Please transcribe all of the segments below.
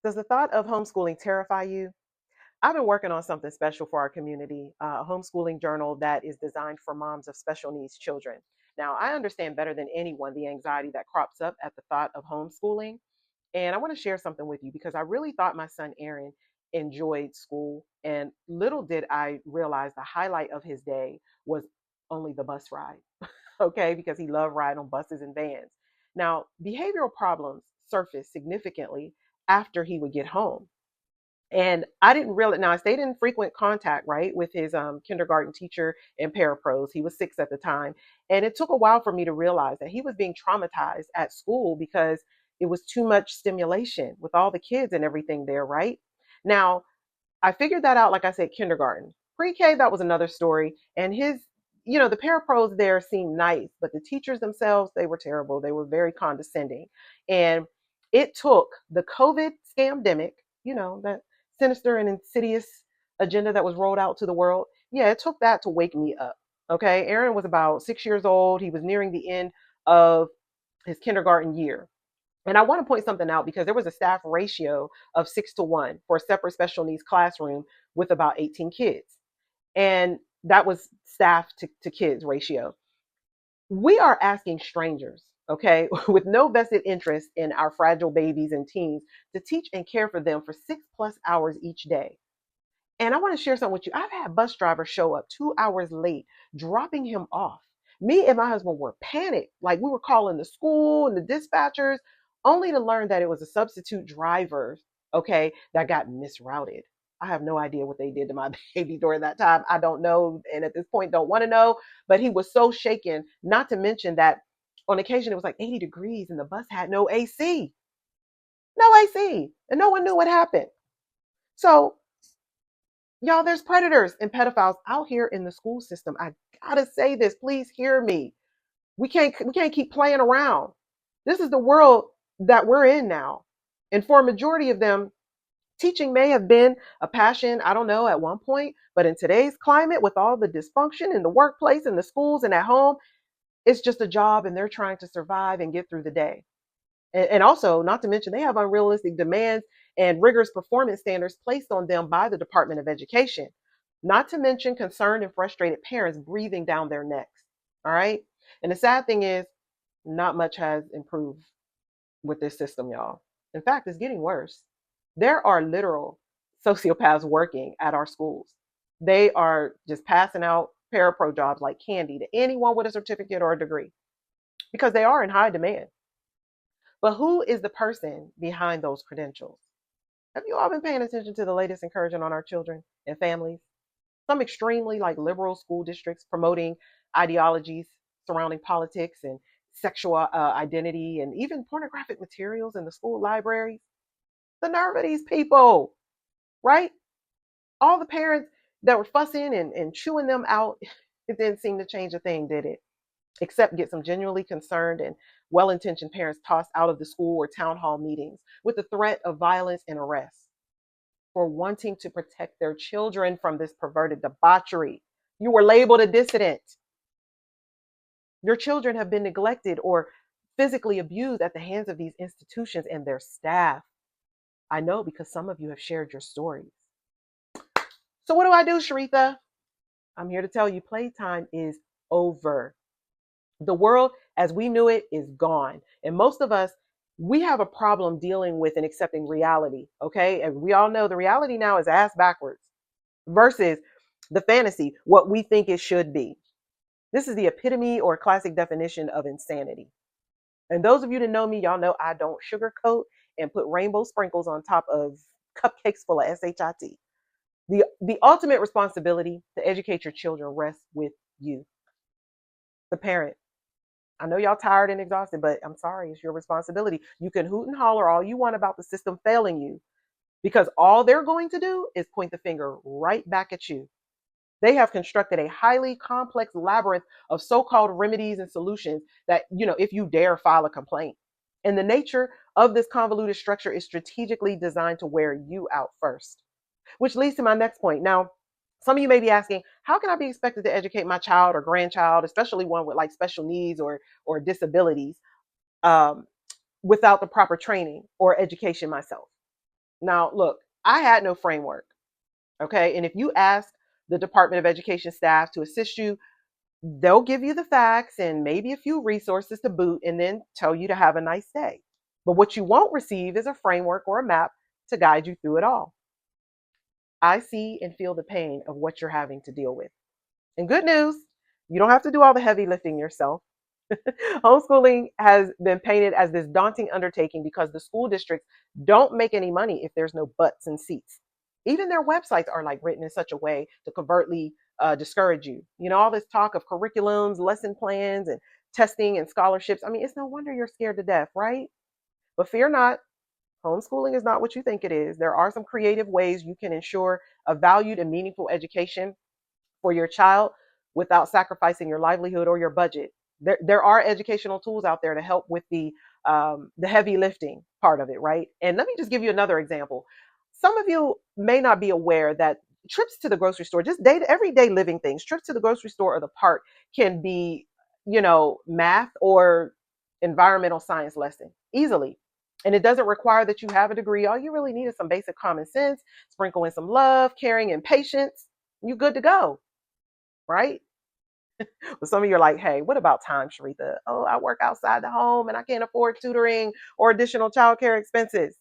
Does the thought of homeschooling terrify you? I've been working on something special for our community, a homeschooling journal that is designed for moms of special needs children. Now, I understand better than anyone the anxiety that crops up at the thought of homeschooling. And I want to share something with you because I really thought my son Aaron enjoyed school. And little did I realize the highlight of his day was only the bus ride, okay, because he loved riding on buses and vans. Now, behavioral problems surfaced significantly after he would get home. And I didn't realize, now I stayed in frequent contact, right, with his kindergarten teacher and parapros. He was 6 at the time. And it took a while for me to realize that he was being traumatized at school because it was too much stimulation with all the kids and everything there, right? Now, I figured that out, like I said, kindergarten. Pre-K, that was another story. And the parapros there seemed nice, but the teachers themselves, they were terrible. They were very condescending. And it took the COVID scamdemic, that sinister and insidious agenda that was rolled out to the world. Yeah, it took that to wake me up. Okay. Aaron was about 6 years old. He was nearing the end of his kindergarten year. And I want to point something out because there was a staff ratio of 6-1 for a separate special needs classroom with about 18 kids. And that was staff to kids ratio. We are asking strangers, okay, with no vested interest in our fragile babies and teens to teach and care for them for 6+ hours each day. And I want to share something with you. I've had bus drivers show up 2 hours late, dropping him off. Me and my husband were panicked. Like we were calling the school and the dispatchers, only to learn that it was a substitute driver, okay, that got misrouted. I have no idea what they did to my baby during that time. I don't know. And at this point, don't want to know. But he was so shaken, not to mention that on occasion it was like 80 degrees and the bus had no AC. No AC. And no one knew what happened. So y'all, there's predators and pedophiles out here in the school system. I gotta say this. Please hear me. We can't keep playing around. This is the world that we're in now. And for a majority of them, teaching may have been a passion, I don't know, at one point, but in today's climate, with all the dysfunction in the workplace, in the schools, and at home, it's just a job and they're trying to survive and get through the day. And also, not to mention, they have unrealistic demands and rigorous performance standards placed on them by the Department of Education. Not to mention concerned and frustrated parents breathing down their necks. All right. And the sad thing is, not much has improved with this system, y'all. In fact, it's getting worse. There are literal sociopaths working at our schools. They are just passing out parapro jobs like candy to anyone with a certificate or a degree because they are in high demand. But who is the person behind those credentials? Have you all been paying attention to the latest incursion on our children and families? Some extremely like liberal school districts promoting ideologies surrounding politics and sexual identity and even pornographic materials in the school libraries. The nerve of these people, right? All the parents that were fussing and chewing them out, it didn't seem to change a thing, did it? Except get some genuinely concerned and well intentioned parents tossed out of the school or town hall meetings with the threat of violence and arrest for wanting to protect their children from this perverted debauchery. You were labeled a dissident. Your children have been neglected or physically abused at the hands of these institutions and their staff. I know because some of you have shared your stories. So, what do, Sharitha? I'm here to tell you playtime is over. The world as we knew it is gone. And most of us, we have a problem dealing with and accepting reality. Okay. And we all know the reality now is ass backwards versus the fantasy, what we think it should be. This is the epitome or classic definition of insanity. And those of you that know me, y'all know I don't sugarcoat and put rainbow sprinkles on top of cupcakes full of shit. The ultimate responsibility to educate your children rests with you, the parent. I know y'all tired and exhausted, but I'm sorry, it's your responsibility. You can hoot and holler all you want about the system failing you because all they're going to do is point the finger right back at you. They have constructed a highly complex labyrinth of so-called remedies and solutions that, if you dare file a complaint. And the nature of this convoluted structure is strategically designed to wear you out first, which leads to my next point. Now, some of you may be asking, how can I be expected to educate my child or grandchild, especially one with like special needs or disabilities, um, without the proper training or education myself? Now, look, I had no framework. Okay. And if you ask the Department of Education staff to assist you, they'll give you the facts and maybe a few resources to boot and then tell you to have a nice day. But what you won't receive is a framework or a map to guide you through it all. I see and feel the pain of what you're having to deal with. And good news, you don't have to do all the heavy lifting yourself. Homeschooling has been painted as this daunting undertaking because the school districts don't make any money if there's no butts and seats. Even their websites are like written in such a way to covertly discourage you. You know, all this talk of curriculums, lesson plans, and testing and scholarships. I mean, it's no wonder you're scared to death, right? But fear not, homeschooling is not what you think it is. There are some creative ways you can ensure a valued and meaningful education for your child without sacrificing your livelihood or your budget. There are educational tools out there to help with the heavy lifting part of it, right? And let me just give you another example. Some of you may not be aware that trips to the grocery store, just everyday living things, trips to the grocery store or the park can be, math or environmental science lesson easily. And it doesn't require that you have a degree. All you really need is some basic common sense, sprinkle in some love, caring, and patience. You're good to go, right? But some of you are like, hey, what about time, Sharitha? Oh, I work outside the home and I can't afford tutoring or additional childcare expenses.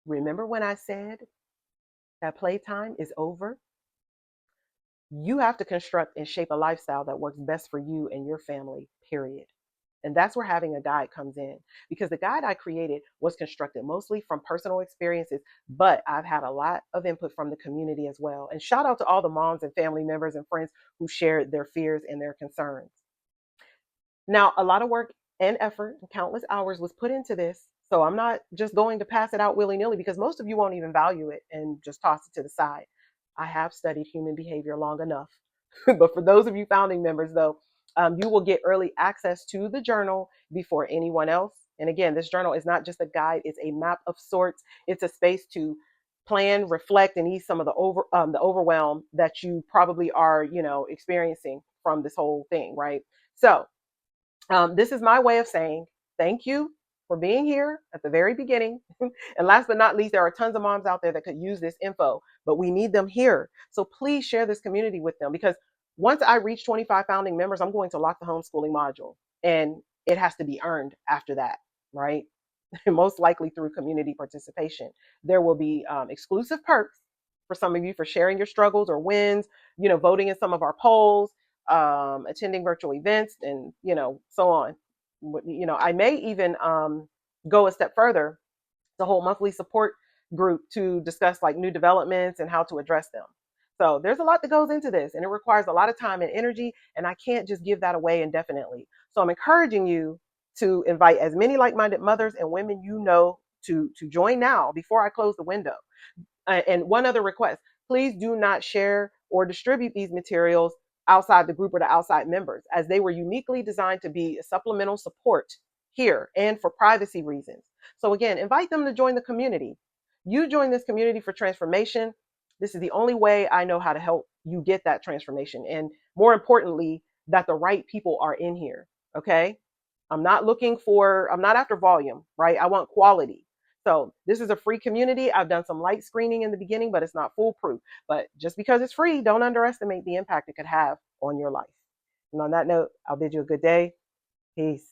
Remember when I said that playtime is over? You have to construct and shape a lifestyle that works best for you and your family, period. And that's where having a guide comes in, because the guide I created was constructed mostly from personal experiences, but I've had a lot of input from the community as well. And shout out to all the moms and family members and friends who shared their fears and their concerns. Now, a lot of work and effort, countless hours was put into this. So I'm not just going to pass it out willy nilly because most of you won't even value it and just toss it to the side. I have studied human behavior long enough. But for those of you founding members, though, you will get early access to the journal before anyone else. And again, this journal is not just a guide, it's a map of sorts. It's a space to plan, reflect, and ease some of the overwhelm that you probably are, experiencing from this whole thing, right? So this is my way of saying thank you for being here at the very beginning. And last but not least, there are tons of moms out there that could use this info, but we need them here. So please share this community with them, because once I reach 25 founding members, I'm going to lock the homeschooling module, and it has to be earned after that, right? Most likely through community participation. There will be exclusive perks for some of you for sharing your struggles or wins, voting in some of our polls, attending virtual events, and so on. I may even go a step further to hold monthly support group to discuss like new developments and how to address them. So there's a lot that goes into this, and it requires a lot of time and energy, and I can't just give that away indefinitely. So I'm encouraging you to invite as many like-minded mothers and women to join now before I close the window. And one other request, please do not share or distribute these materials outside the group or to outside members, as they were uniquely designed to be a supplemental support here and for privacy reasons. So again, invite them to join the community. You join this community for transformation. This is the only way I know how to help you get that transformation. And more importantly, that the right people are in here. Okay. I'm not after volume, right? I want quality. So this is a free community. I've done some light screening in the beginning, but it's not foolproof. But just because it's free, don't underestimate the impact it could have on your life. And on that note, I'll bid you a good day. Peace.